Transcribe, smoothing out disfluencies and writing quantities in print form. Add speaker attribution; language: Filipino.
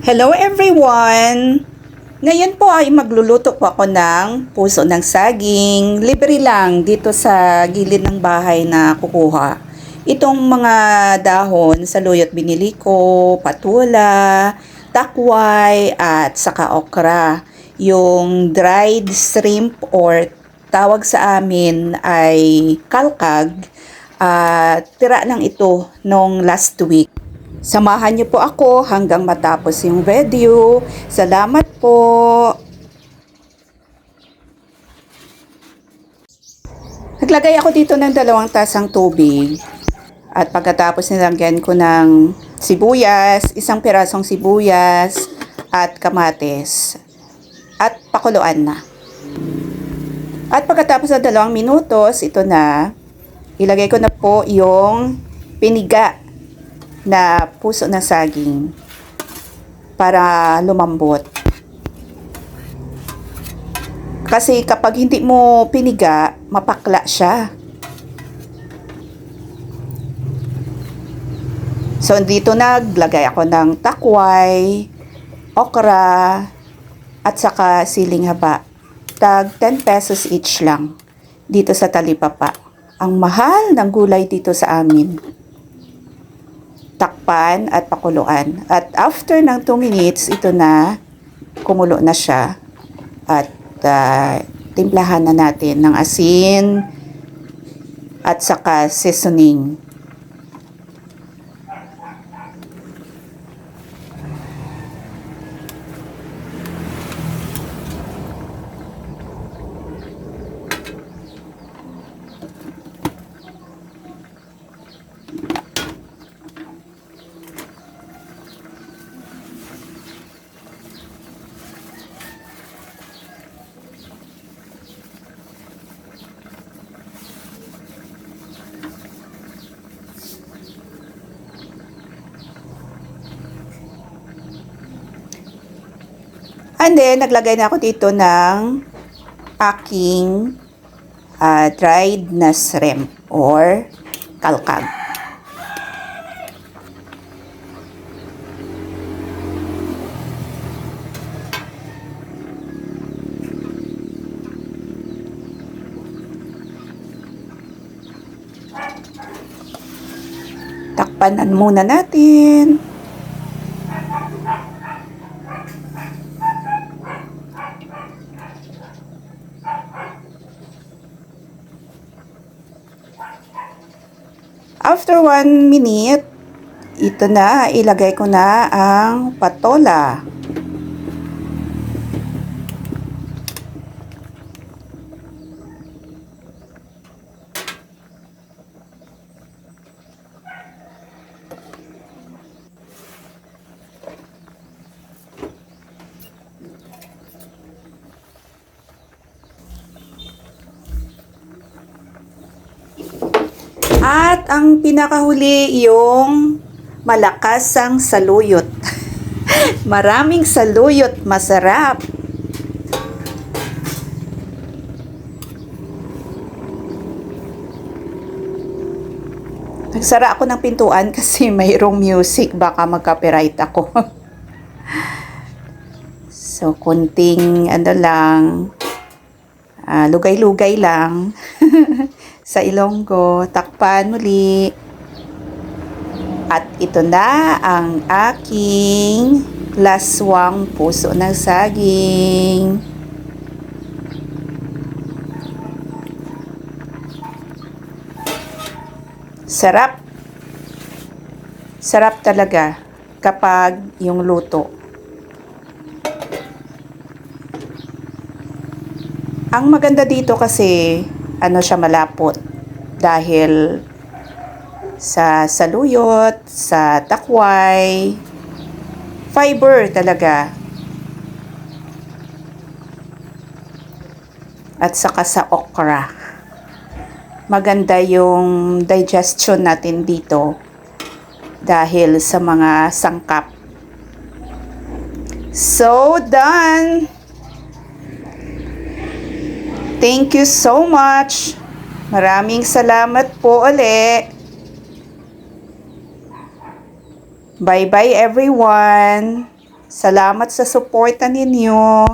Speaker 1: Hello everyone! Ngayon po ay magluluto po ako ng puso ng saging. Libre lang dito sa gilid ng bahay na kukuha. Itong mga dahon, saluyot binili ko, patula, takway, at saka okra. Yung dried shrimp or tawag sa amin ay kalkag. Tira lang ito nung last week. Samahan niyo po ako hanggang matapos yung video. Salamat po! Naglagay ako dito ng 2 tasang tubig. At pagkatapos nilagyan ko ng sibuyas, 1 pirasong sibuyas, at kamatis. At pakuluan na. At pagkatapos ng 2 minutos, ito na. Ilagay ko na po yung piniga na puso ng saging para lumambot. Kasi kapag hindi mo piniga, mapakla siya. So dito naglagay ako ng takway, okra, at saka siling haba. Tag 10 pesos each lang dito sa Talipapa. Ang mahal ng gulay dito sa amin. Takpan at pakuluan. At after ng 2 minutes, ito na, kumulo na siya. At timplahan na natin ng asin at saka seasoning. And then, naglagay na ako dito ng aking dried na shrimp or kalkag. Takpanan muna natin. After 1 minute, ito na, ilagay ko na ang patola. At ang pinakahuli yung malakasang saluyot. Maraming saluyot, masarap. Nagsara ako ng pintuan kasi mayroong music, baka mag-copyright ako. So, kunting lang, lugay-lugay lang. Sa Ilonggo, takpan muli. At ito na ang aking laswang puso ng saging. Sarap. Sarap talaga kapag yung luto. Ang maganda dito kasi siya malapot dahil sa saluyot, sa takway, fiber talaga. At saka sa okra. Maganda yung digestion natin dito dahil sa mga sangkap. So done! Thank you so much. Maraming salamat po ulit. Bye-bye everyone. Salamat sa suporta ninyo.